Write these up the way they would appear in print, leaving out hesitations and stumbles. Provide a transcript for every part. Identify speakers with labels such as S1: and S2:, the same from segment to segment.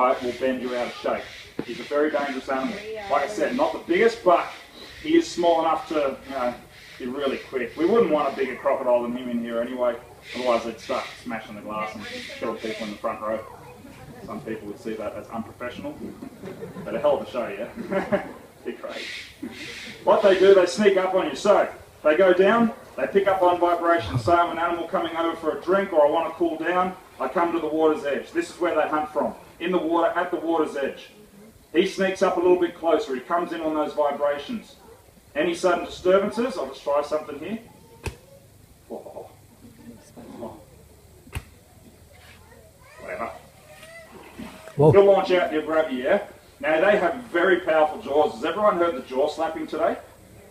S1: bite will bend you out of shape. He's a very dangerous animal. Like I said, not the biggest, but he is small enough to, be really quick. We wouldn't want a bigger crocodile than him in here anyway, otherwise they'd start smashing the glass and kill people in the front row. Some people would see that as unprofessional, but a hell of a show, yeah? Be great. What they do, they sneak up on you. So, they go down, they pick up on vibrations. Say I'm an animal coming over for a drink or I want to cool down, I come to the water's edge. This is where they hunt from, in the water, at the water's edge. He sneaks up a little bit closer, he comes in on those vibrations. Any sudden disturbances, I'll just try something here. Oh. Whatever.
S2: Whoa.
S1: He'll launch out and he'll grab you, yeah? Now they have very powerful jaws. Has everyone heard the jaw slapping today?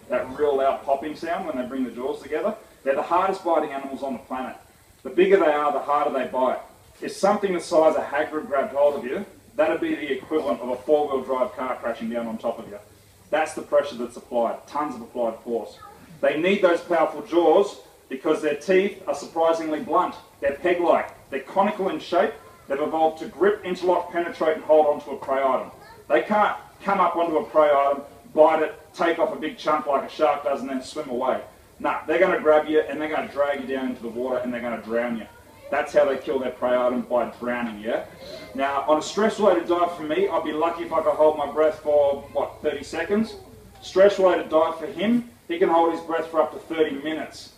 S1: That real loud popping sound when they bring the jaws together? They're the hardest biting animals on the planet. The bigger they are, the harder they bite. If something the size of Hagrid grabbed hold of you, that'd be the equivalent of a four-wheel drive car crashing down on top of you. That's the pressure that's applied, tons of applied force. They need those powerful jaws because their teeth are surprisingly blunt. They're peg-like, they're conical in shape, they've evolved to grip, interlock, penetrate and hold onto a prey item. They can't come up onto a prey item, bite it, take off a big chunk like a shark does and then swim away. Nah, they're going to grab you and they're going to drag you down into the water and they're going to drown you. That's how they kill their prey item, by drowning, yeah? Now, on a stress-related dive for me, I'd be lucky if I could hold my breath for, 30 seconds? Stress-related dive for him, he can hold his breath for up to 30 minutes.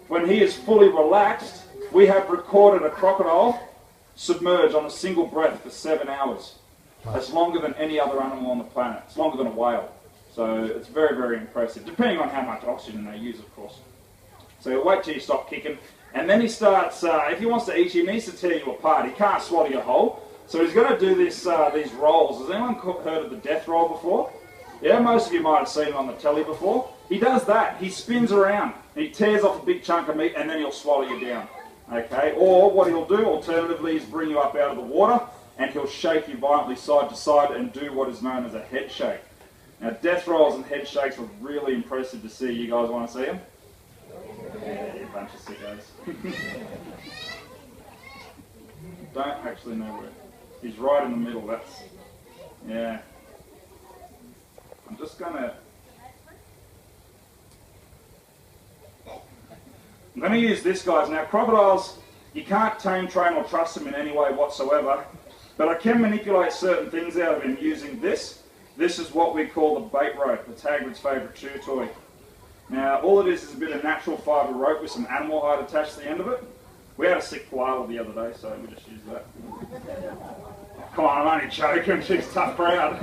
S1: When he is fully relaxed, we have recorded a crocodile submerge on a single breath for 7 hours. That's longer than any other animal on the planet. It's longer than a whale. So it's very, very impressive, depending on how much oxygen they use, of course. So he'll wait till you stop kicking. And then he starts, if he wants to eat you, he needs to tear you apart. He can't swallow you whole. So he's going to do this, these rolls. Has anyone heard of the death roll before? Yeah, most of you might have seen it on the telly before. He does that. He spins around. And he tears off a big chunk of meat and then he'll swallow you down. Okay? Or what he'll do, alternatively, is bring you up out of the water and he'll shake you violently side to side and do what is known as a head shake. Now, death rolls and head shakes are really impressive to see. You guys want to see them? Yeah, you bunch of sickos. Don't actually know where. He's right in the middle, that's... Yeah. I'm just gonna... I'm gonna use this, guys. Now, crocodiles, you can't tame, train or trust them in any way whatsoever, but I can manipulate certain things out of him using this. This is what we call the bait rope. It's Hagrid's favourite chew toy. Now, all it is a bit of natural fibre rope with some animal hide attached to the end of it. We had a sick koala the other day, so we just used that. Come on, I'm only joking. She's a tough crowd.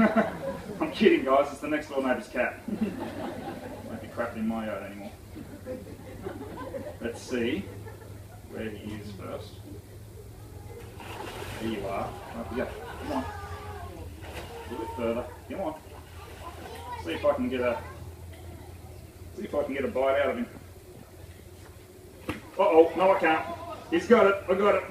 S1: I'm kidding, guys. It's the next door neighbour's cat. Won't be crapping in my yard anymore. Let's see where he is first. There you are. Up you go. Come on. A little bit further. Come on. See if I can get a bite out of him. Uh-oh, no I can't. He's got it, I got it.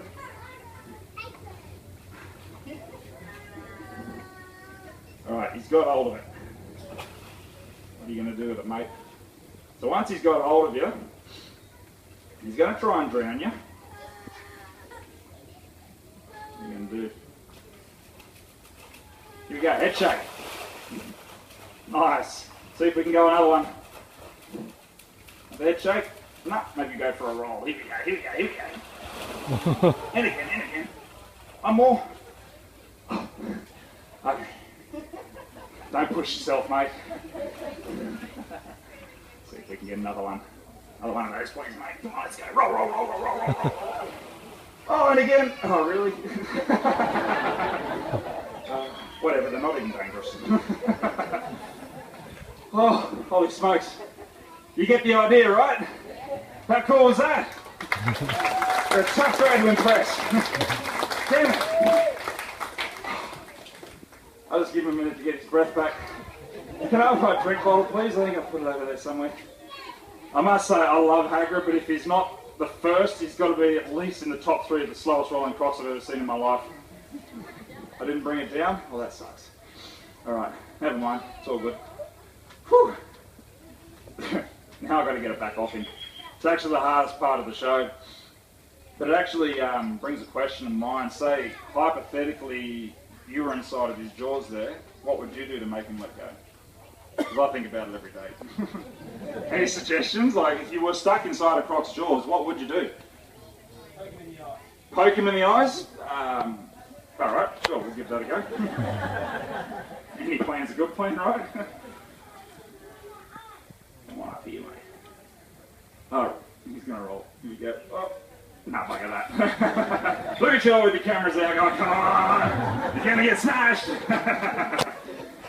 S1: Alright, he's got hold of it. What are you going to do with it, mate? So once he's got hold of you, he's going to try and drown you. What are you going to do? Here we go, head shake. Nice. See if we can go another one. A head shake? No, maybe go for a roll. Here we go, here we go, here we go. And again, and again. One more. Okay. Don't push yourself, mate. See if we can get another one. Another one of those, please, mate. Come on, let's go. Roll, roll, roll, roll, roll, roll, roll. Oh, and again. Oh, really? Whatever, they're not even dangerous. Oh, holy smokes. You get the idea, right? How cool was that? They're a tough guy to impress. Damn it. I'll just give him a minute to get his breath back. Can I have my drink bottle, please? I think I'll put it over there somewhere. I must say, I love Hagrid, but if he's not the first, he's got to be at least in the top 3 of the slowest rolling crocs I've ever seen in my life. I didn't bring it down? Well, that sucks. Alright, never mind. It's all good. Whew. Now I've got to get it back off him. It's actually the hardest part of the show. But it actually brings a question in mind. Say, hypothetically, you were inside of his jaws there, what would you do to make him let go? Because I think about it every day. Any suggestions? Like, if you were stuck inside a croc's jaws, what would you do?
S3: Poke him in the eye.
S1: Poke him in the eyes? Alright, sure, we'll give that a go. Any plan's a good plan, right? Come on up here, mate. Alright, he's going to roll. Here we go. Oh, no, bugger that. Look at you all with the cameras out going, come on! You're going to get smashed!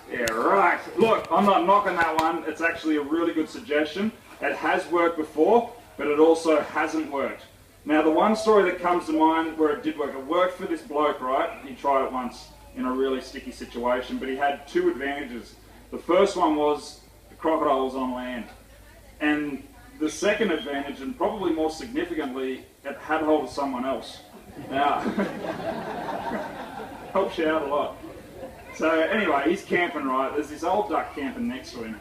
S1: Yeah, right. Look, I'm not knocking that one. It's actually a really good suggestion. It has worked before, but it also hasn't worked. Now, the one story that comes to mind where it did work, it worked for this bloke, right? He tried it once in a really sticky situation, but he had two advantages. The first one was the crocodile was on land. And the second advantage, and probably more significantly, it had hold of someone else. Now, helps you out a lot. So anyway, he's camping, right? There's this old duck camping next to him.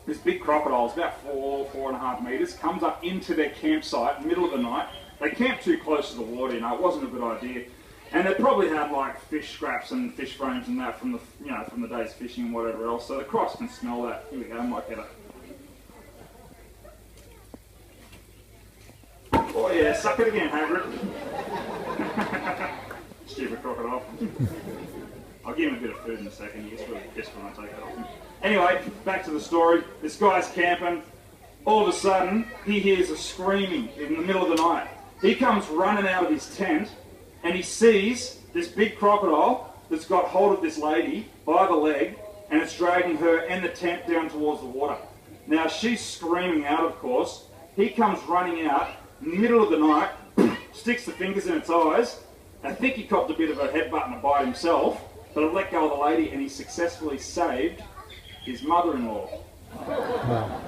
S1: This big crocodile is about 4.5 meters, comes up into their campsite, middle of the night. They camped too close to the water, you know, it wasn't a good idea. And they probably had like fish scraps and fish frames and that from the, you know, from the day's fishing and whatever else. So the crocs can smell that. Here we go, I might get it. Oh yeah, suck it again, Hagrid. Stupid crocodile. I'll give him a bit of food in a second. He gets really pissed when I take it off him. Anyway, back to the story. This guy's camping. All of a sudden, he hears a screaming in the middle of the night. He comes running out of his tent, and he sees this big crocodile that's got hold of this lady by the leg, and it's dragging her and the tent down towards the water. Now, she's screaming out, of course. He comes running out, middle of the night, sticks the fingers in its eyes. I think he copped a bit of a headbutt and a bite himself, but I let go of the lady and he successfully saved his mother-in-law.
S2: Wow.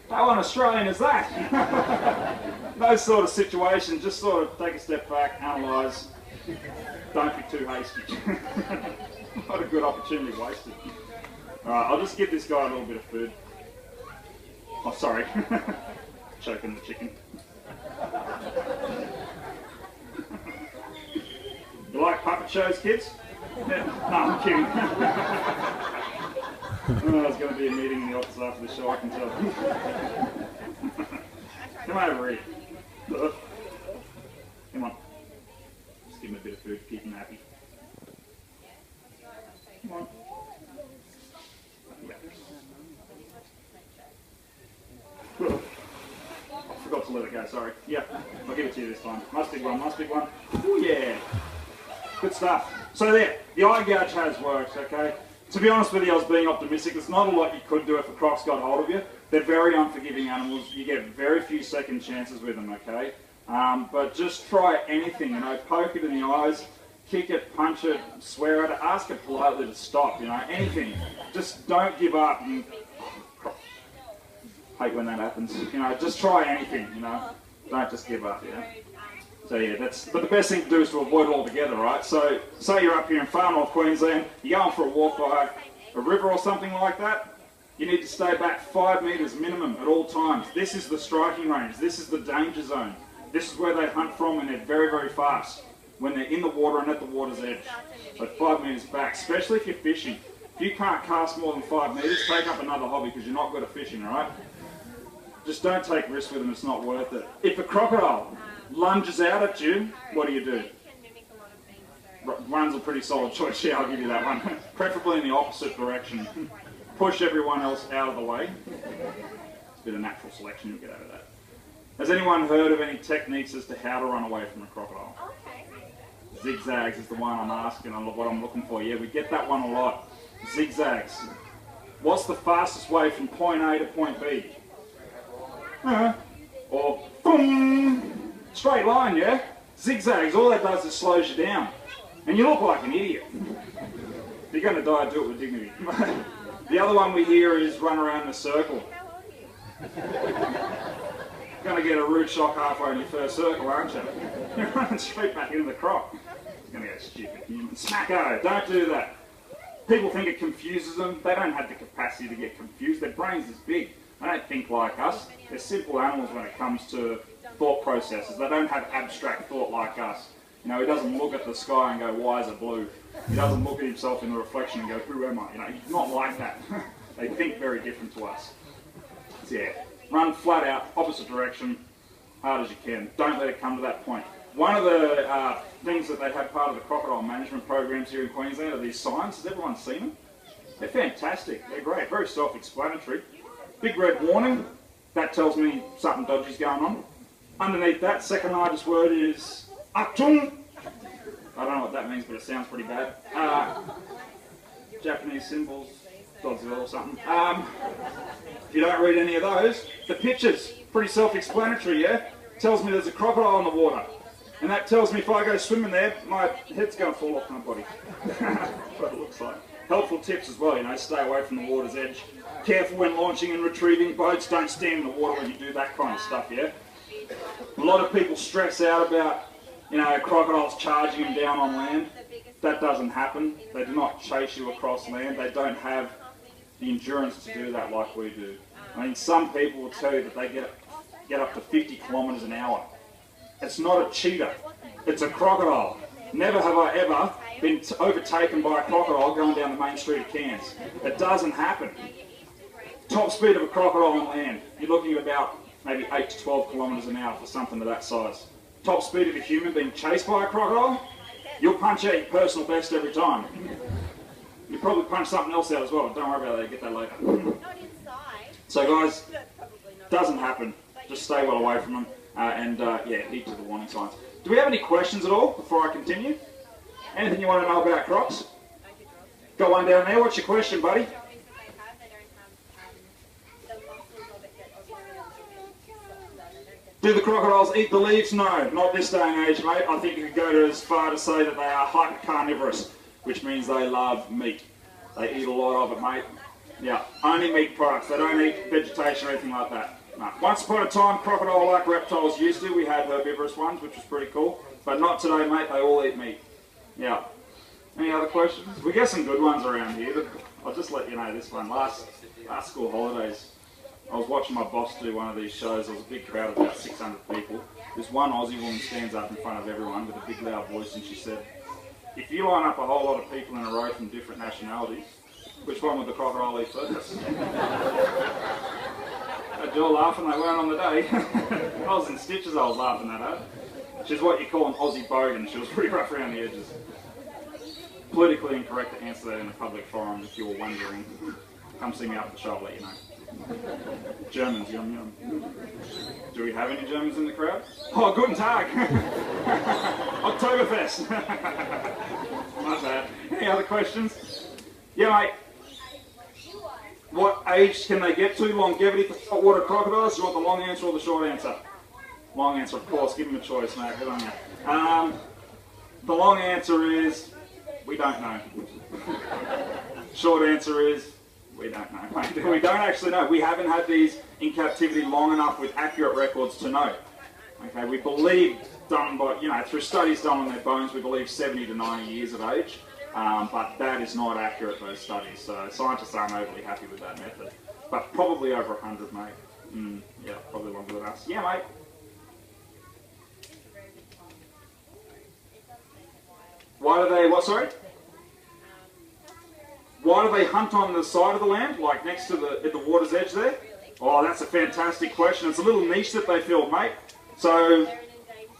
S1: How un-Australian is that? Those sort of situations, just sort of take a step back, analyse, don't be too hasty. What a good opportunity wasted. Alright, I'll just give this guy a little bit of food. Oh, sorry. Choking the chicken. You like puppet shows, kids? Yeah. No, I'm kidding. Oh, there's going to be a meeting in the office after the show, I can tell. Come over here. Come on. Just give him a bit of food to keep him happy. Come on. Yeah. I forgot to let it go, sorry. Yeah, I'll give it to you this time. Nice big one, nice big one. Oh yeah. Good stuff. So there, the eye gouge has worked, okay? To be honest with you, I was being optimistic. There's not a lot you could do if a croc's got hold of you. They're very unforgiving animals. You get very few second chances with them, okay? But just try anything, you know, poke it in the eyes, kick it, punch it, swear at it, ask it politely to stop, you know, anything. Just don't give up. And, hate when that happens. You know, just try anything, you know. Don't just give up, yeah. So yeah, but the best thing to do is to avoid it altogether, right? So, say you're up here in far north Queensland, you're going for a walk by a river or something like that, you need to stay back 5 metres minimum at all times. This is the striking range, this is the danger zone. This is where they hunt from when they're very, very fast. When they're in the water and at the water's edge. So 5 metres back, especially if you're fishing. If you can't cast more than 5 metres, take up another hobby because you're not good at fishing, alright? Just don't take risks with them, it's not worth it. If a crocodile lunges out at you, what do? One's a pretty solid choice, yeah, I'll give you that one. Preferably in the opposite direction. Push everyone else out of the way. It's a bit of natural selection, you'll get out of that. Has anyone heard of any techniques as to how to run away from a crocodile? Zigzags is the one I'm asking, what I'm looking for. Yeah, we get that one a lot. Zigzags. What's the fastest way from point A to point B? Or boom, straight line, yeah? Zigzags, all that does is slows you down. And you look like an idiot. If you're going to die, do it with dignity. The other one we hear is run around in a circle. Going to get a rude shock halfway in your first circle, aren't you? You're running straight back into the croc. It's going to go stupid human. Smacko, don't do that. People think it confuses them. They don't have the capacity to get confused. Their brains is big. They don't think like us. They're simple animals when it comes to thought processes. They don't have abstract thought like us. You know, he doesn't look at the sky and go, why is it blue? He doesn't look at himself in the reflection and go, who am I? You know, he's not like that. They think very different to us. So yeah, run flat out, opposite direction, hard as you can. Don't let it come to that point. One of the things that they have part of the crocodile management programs here in Queensland are these signs. Has everyone seen them? They're fantastic. They're great. Very self-explanatory. Big red warning. That tells me something dodgy's going on. Underneath that, second largest word is Achtung. I don't know what that means, but it sounds pretty bad. Japanese symbols, Godzilla or something. If you don't read any of those, the pictures, pretty self-explanatory, yeah? Tells me there's a crocodile in the water. And that tells me if I go swimming there, my head's going to fall off my body. That's what it looks like. Helpful tips as well, you know, stay away from the water's edge. Careful when launching and retrieving boats, don't stand in the water when you do that kind of stuff, yeah? A lot of people stress out about, you know, crocodiles charging them down on land. That doesn't happen. They do not chase you across land. They don't have the endurance to do that like we do. I mean, some people will tell you that they get up to 50 kilometres an hour. It's not a cheetah. It's a crocodile. Never have I ever been overtaken by a crocodile going down the main street of Cairns. It doesn't happen. Top speed of a crocodile on land, you're looking at about maybe 8 to 12 kilometres an hour for something of that size. Top speed of a human being chased by a crocodile, you'll punch out your personal best every time. You probably punch something else out as well, but don't worry about that, get that later. So guys, doesn't happen. Just stay well away from them yeah, heed to the warning signs. Do we have any questions at all before I continue? Anything you want to know about crocs? Got one down there, what's your question, buddy? Do the crocodiles eat the leaves? No, not this day and age, mate. I think you could go as far to say that they are hyper-carnivorous, which means they love meat. They eat a lot of it, mate. Yeah, only meat products. They don't eat vegetation or anything like that. No. Once upon a time, crocodile-like reptiles used to. We had herbivorous ones, which was pretty cool. But not today, mate. They all eat meat. Yeah. Any other questions? We get some good ones around here, but I'll just let you know this one. Last school holidays, I was watching my boss do one of these shows. There was a big crowd of about 600 people. This one Aussie woman stands up in front of everyone with a big loud voice and she said, if you line up a whole lot of people in a row from different nationalities, which one would the crocodile eat first? They're all laughing, they weren't on the day. I was in stitches, I was laughing at her. She's what you call an Aussie bogan. She was pretty rough around the edges. Politically incorrect to answer that in a public forum if you were wondering. Come see me after the show, I'll let you know. Germans, yum yum. Do we have any Germans in the crowd? Oh, guten Tag! Oktoberfest! My bad. Any other questions? Yeah, mate. What age can they get to? Longevity for saltwater crocodiles? Do you want the long answer or the short answer? Long answer, of course. Give them a choice, mate. Good on you. The long answer is, we don't know. Short answer is, we don't know, mate. We don't actually know. We haven't had these in captivity long enough with accurate records to know. Okay, we believe, done by, you know, through studies done on their bones, we believe 70 to 90 years of age. But that is not accurate, those studies. So scientists aren't overly happy with that method. But probably over 100, mate. Yeah, probably longer than us. Yeah, mate. Why do they, what, sorry? Why do they hunt on the side of the land, like next to at the water's edge there? Oh, that's a fantastic question. It's a little niche that they filled, mate. So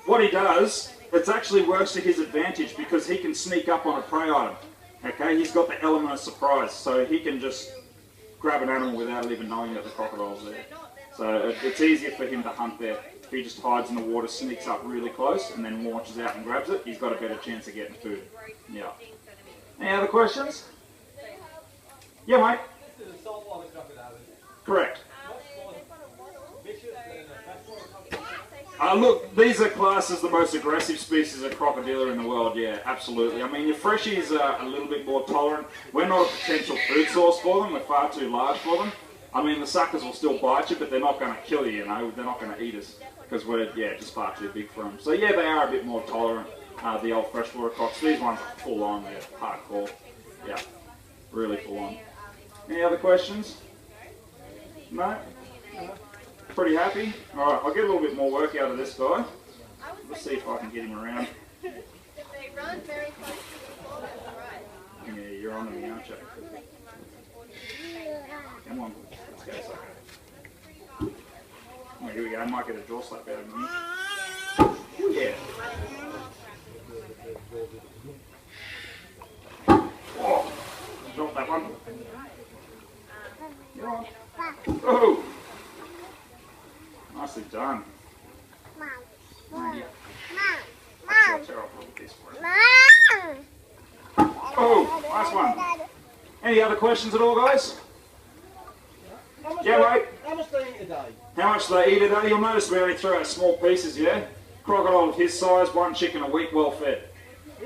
S1: what he does, it actually works to his advantage because he can sneak up on a prey item. Okay, he's got the element of surprise, so he can just grab an animal without even knowing that the crocodile's there. So it's easier for him to hunt there. If he just hides in the water, sneaks up really close, and then launches out and grabs it, he's got a better chance of getting food. Yeah. Any other questions? Yeah, mate.
S3: This is a saltwater crocodile.
S1: Correct.
S3: Vicious and
S1: Look, these are classed as the most aggressive species of crocodile in the world, yeah, absolutely. I mean, your freshies are a little bit more tolerant. We're not a potential food source for them, we're far too large for them. I mean, the suckers will still bite you, but they're not going to kill you, you know, they're not going to eat us, because we're, yeah, just far too big for them. So yeah, they are a bit more tolerant, the old freshwater crocs. These ones are full on, they're hardcore, yeah, really full on. Any other questions? No? Pretty happy? Alright, I'll get a little bit more work out of this guy. Let's see if I can get him around.
S4: run very close to the floor, right?
S1: Yeah, you're on me, aren't you? Come on, let's go, sucker. Oh, here we go. I might get a jaw slap out of me. Yeah. Oh, drop that one. You're on. Oh, nicely done. Oh, nice one. Any other questions at all, guys? Yeah, mate.
S3: How much do they eat a day?
S1: How much they eat a day? You'll notice we only throw out small pieces, yeah? Crocodile of his size, one chicken a week, well fed.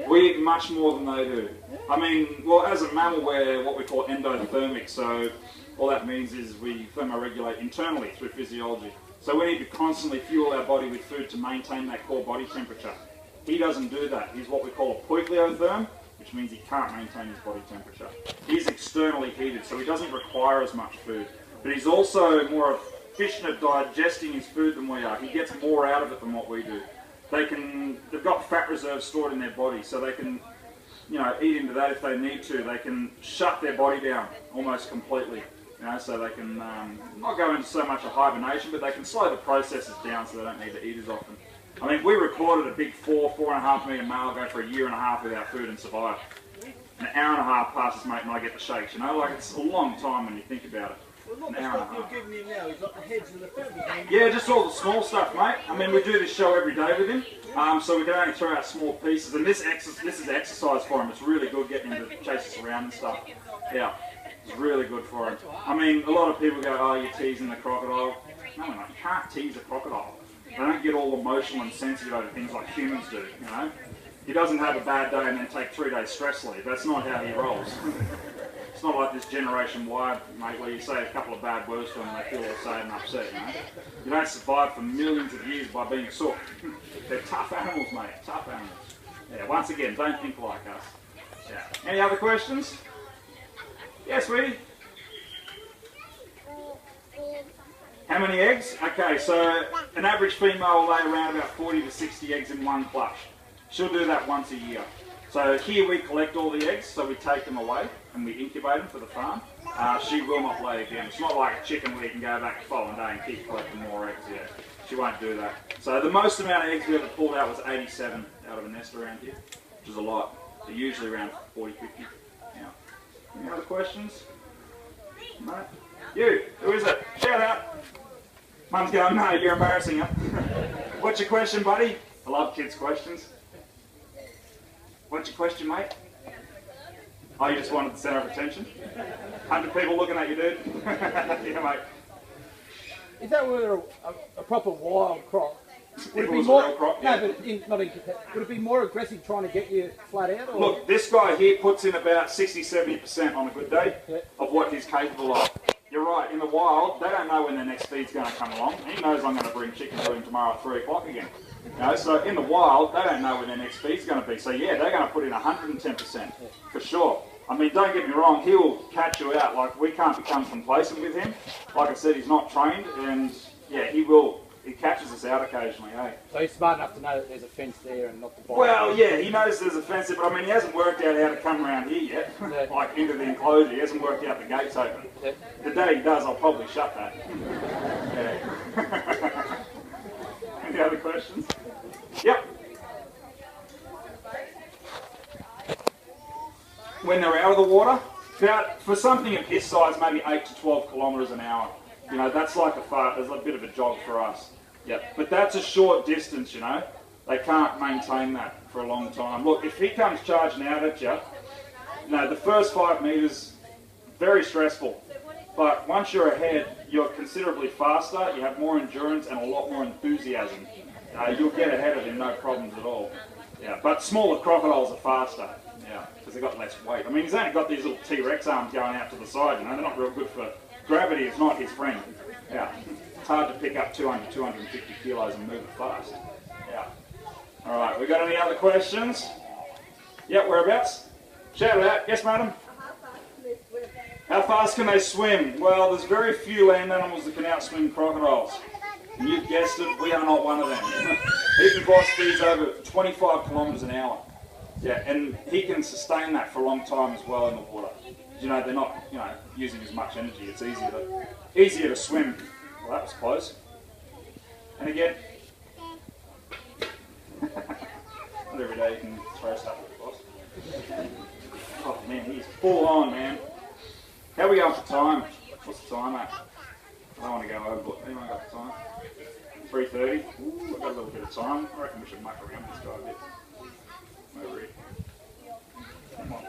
S1: We eat much more than they do. I mean, well, as a mammal, we're what we call endothermic, so all that means is we thermoregulate internally through physiology. So we need to constantly fuel our body with food to maintain that core body temperature. He doesn't do that. He's what we call a poikiloderm, which means he can't maintain his body temperature. He's externally heated, so he doesn't require as much food. But he's also more efficient at digesting his food than we are. He gets more out of it than what we do. They've got fat reserves stored in their body, so they can, eat into that if they need to. They can shut their body down almost completely, so they can not go into so much of hibernation, but they can slow the processes down so they don't need to eat as often. I mean, we recorded a big 4.5 metre male go for a year and a half without food and survive. An hour and a half passes, mate, and I get the shakes, like it's a long time when you think about it.
S3: Well, not the stuff you're giving him now, he's got the heads and the feathers.
S1: Yeah, just all the small stuff, mate. I mean, we do this show every day with him, so we can only throw out small pieces. And this is exercise for him. It's really good getting him to chase us around and stuff. Yeah, it's really good for him. I mean, a lot of people go, oh, you're teasing the crocodile. No, you can't tease a crocodile. They don't get all emotional and sensitive over things like humans do, He doesn't have a bad day and then take 3 days stress leave. That's not how he rolls. It's not like this Generation Y, mate, where you say a couple of bad words to them and they feel all sad and upset, You don't survive for millions of years by being sook. They're tough animals, mate, tough animals. Yeah, once again, don't think like us. Yeah. Any other questions? Yes, sweetie? How many eggs? Okay, so an average female will lay around about 40 to 60 eggs in one clutch. She'll do that once a year. So here we collect all the eggs, so we take them away and we incubate them for the farm. She will not lay again. It's not like a chicken where you can go back the following day and keep collecting more eggs. Yeah, she won't do that. So the most amount of eggs we ever pulled out was 87 out of a nest around here, which is a lot. They're usually around 40, 50. Yeah. Any other questions? No? You, who is it? Shout out. Mum's going, no, you're embarrassing her. What's your question, buddy? I love kids' questions. What's your question, mate? Oh, you just wanted the centre of attention? 100 people looking at you, dude. Yeah, mate.
S2: If that were a proper wild croc, would
S1: If
S2: it
S1: it
S2: be
S1: was
S2: more?
S1: a real croc,
S2: No,
S1: yeah.
S2: but not in. Would it be more aggressive trying to get you flat out? Or?
S1: Look, this guy here puts in about 60-70% on a good day of what he's capable of. You're right, in the wild, they don't know when their next feed's going to come along. He knows I'm going to bring chicken to him tomorrow at 3 o'clock again. So in the wild, they don't know when their next feed's going to be. So yeah, they're going to put in 110% for sure. I mean, don't get me wrong, he'll catch you out. Like, we can't become complacent with him. Like I said, he's not trained, and yeah, he will. He catches us out occasionally, eh?
S2: So he's smart enough to know that there's a fence there and not to bite.
S1: Well, yeah, he knows there's a fence there, but I mean, he hasn't worked out how to come around here yet.
S2: Yeah.
S1: Like, into the enclosure. He hasn't worked out the gates open.
S2: Yeah.
S1: The day he does, I'll probably shut that. Yeah. Any other questions? Yep. When they're out of the water, about, for something of his size, maybe 8 to 12 kilometres an hour. That's like there's a bit of a jog for us. Yep. But that's a short distance, They can't maintain that for a long time. Look, if he comes charging out at you, the first 5 metres, very stressful. But once you're ahead, you're considerably faster, you have more endurance and a lot more enthusiasm. You'll get ahead of him, no problems at all. Yeah, but smaller crocodiles are faster. Yeah, because they've got less weight. I mean, he's only got these little T-Rex arms going out to the side, They're not real good for... Gravity is not his friend. Yeah, it's hard to pick up 200, 250 kilos and move it fast. Yeah. All right, we got any other questions? Yeah, whereabouts? Shout it out. Yes, madam? How fast can they swim? Well, there's very few land animals that can outswim crocodiles. And you've guessed it, we are not one of them. He can boss these over 25 kilometres an hour. Yeah, and he can sustain that for a long time as well in the water. You know, they're not, using as much energy. It's easier to swim. Well, that was close. And again, not every day you can throw stuff at the boss. Oh man, he's full on, man. How are we going for time? What's the time at? I don't want to go over, but anyone got the time? 3:30. We've got a little bit of time. I reckon we should muck around this guy a bit. Over here. Come on.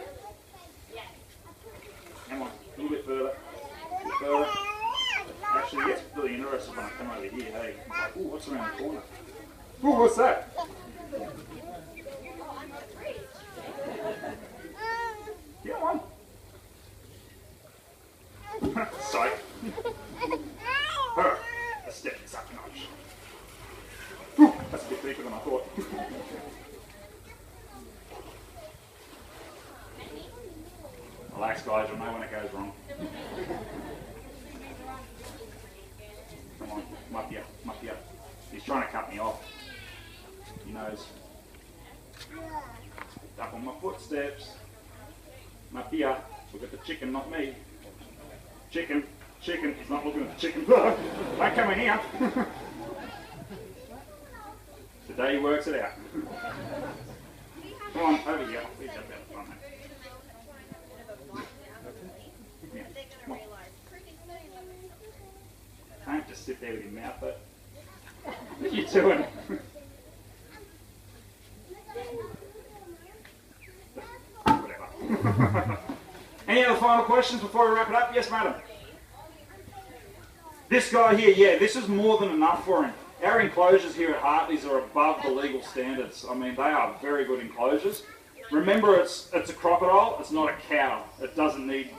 S1: Come on. A little bit further. A bit further. Actually, it gets really interesting when I come over here. Hey, it's like, ooh, what's around the corner? Ooh, what's that? Come on. Psych. Let's step this up a notch. Whew, that's a bit deeper than I thought. Relax, guys, you'll know when it goes wrong. Come on, I'm up here, I'm up here. He's trying to cut me off. He knows. Up on my footsteps. I'm up here. Look at the chicken, not me. Chicken, chicken. He's not looking at the chicken. Don't come in here. Today he works it out. Come on, over here. Please jump out the front, mate. Yeah, come on. Don't just sit there with your mouth open. What are you doing? Whatever. Any other final questions before we wrap it up? Yes, madam. This guy here, yeah, this is more than enough for him. Our enclosures here at Hartley's are above the legal standards. I mean, they are very good enclosures. Remember, it's a crocodile, it's not a cow. It doesn't need,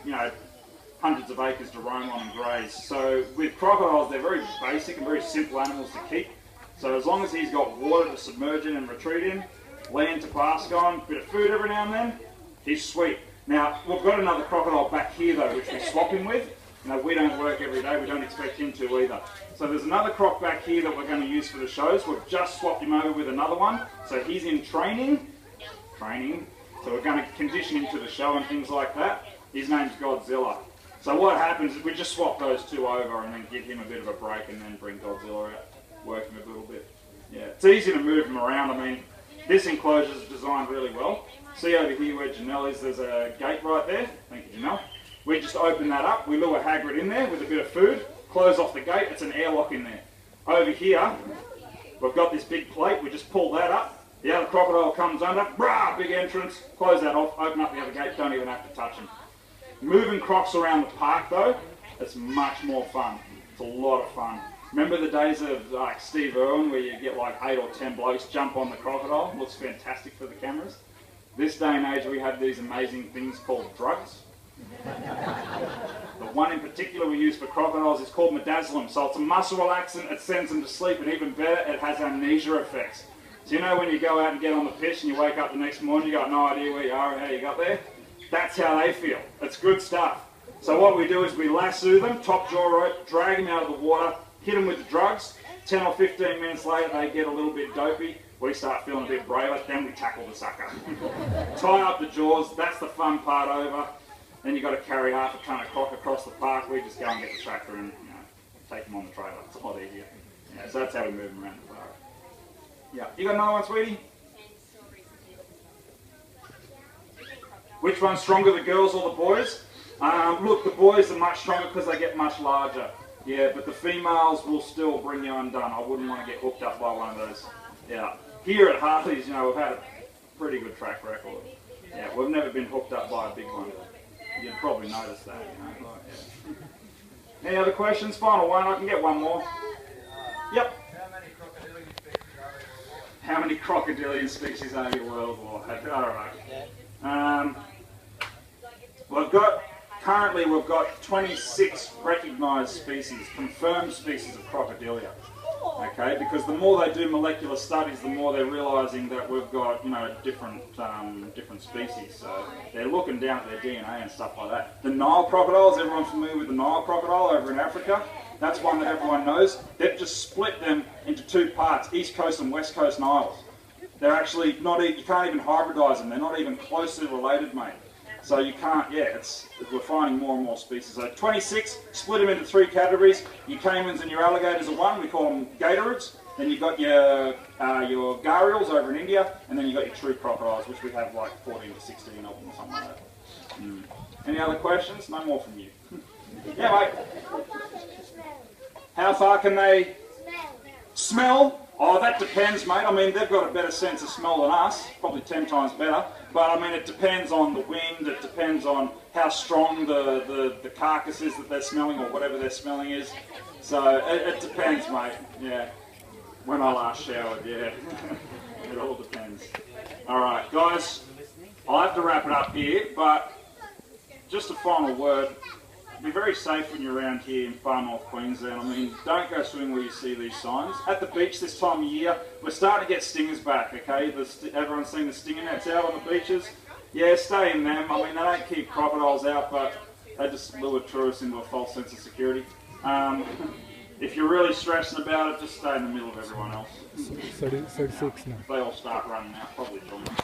S1: hundreds of acres to roam on and graze. So with crocodiles, they're very basic and very simple animals to keep. So as long as he's got water to submerge in and retreat in, land to bask on, bit of food every now and then, he's sweet. Now, we've got another crocodile back here though, which we swap him with. We don't work every day, we don't expect him to either. So there's another croc back here that we're going to use for the shows. We've just swapped him over with another one. So he's in training. So we're going to condition him to the show and things like that. His name's Godzilla. So what happens is we just swap those two over and then give him a bit of a break and then bring Godzilla out, work him a little bit. Yeah, it's easy to move him around. I mean, this enclosure is designed really well. See over here where Janelle is, there's a gate right there. Thank you, Janelle. We just open that up, we lure Hagrid in there with a bit of food, close off the gate, it's an airlock in there. Over here, we've got this big plate, we just pull that up, the other crocodile comes under, brah, big entrance, close that off, open up the other gate, don't even have to touch them. Moving crocs around the park though, it's much more fun. It's a lot of fun. Remember the days of like Steve Irwin where you get like 8 or 10 blokes jump on the crocodile? It looks fantastic for the cameras. This day and age we have these amazing things called drugs. The one in particular we use for crocodiles is called midazolam. So it's a muscle relaxant, it sends them to sleep, and even better, it has amnesia effects. So when you go out and get on the pitch and you wake up the next morning, you got no idea where you are or how you got there? That's how they feel. It's good stuff. So what we do is we lasso them, top jaw rope, drag them out of the water, hit them with the drugs. 10 or 15 minutes later, they get a little bit dopey. We start feeling a bit braver, then we tackle the sucker. Tie up the jaws, that's the fun part over. Then you've got to carry half a ton of croc across the park. We just go and get the tractor and take them on the trailer. It's a lot easier. Yeah, so that's how we move them around the park. Yeah. You got another one, sweetie? Which one's stronger, the girls or the boys? Look, the boys are much stronger because they get much larger. Yeah, but the females will still bring you undone. I wouldn't want to get hooked up by one of those. Yeah. Here at Hartley's, we've had a pretty good track record. Yeah, we've never been hooked up by a big one. You'd probably notice that, Yeah. Any other questions? Final one. I can get one more. Yep. How many crocodilian species are you worldwide? Alright. Currently we've got 26 recognised species, confirmed species of crocodilia. Okay, because the more they do molecular studies, the more they're realising that we've got, different species. So they're looking down at their DNA and stuff like that. The Nile crocodiles, everyone's familiar with the Nile crocodile over in Africa? That's one that everyone knows. They've just split them into two parts, East Coast and West Coast Niles. They're actually not, you can't even hybridise them. They're not even closely related, mate. So you can't, yeah, we're finding more and more species. So 26, split them into 3 categories. Your caimans and your alligators are one, we call them gatorids. Then you've got your gharials over in India, and then you've got your true crocodiles, which we have like 14 to 16 of them or something like that. Any other questions? No more from you. Yeah, mate. How far can they smell? Oh, that depends, mate. I mean, they've got a better sense of smell than us, probably 10 times better. But I mean, it depends on the wind, it depends on how strong the carcass is that they're smelling, or whatever they're smelling is. So it depends, mate. Yeah. When I last showered, yeah. It all depends. Alright, guys, I'll have to wrap it up here, but just a final word. Be very safe when you're around here in far north Queensland. I mean, don't go swimming where you see these signs. At the beach this time of year, we're starting to get stingers back, okay? Everyone's seen the stinger nets out on the beaches. Yeah, stay in them. I mean, they don't keep crocodiles out, but they just lure tourists into a false sense of security. If you're really stressing about it, just stay in the middle of everyone else.
S5: 36 now.
S1: They all start running out, probably join them.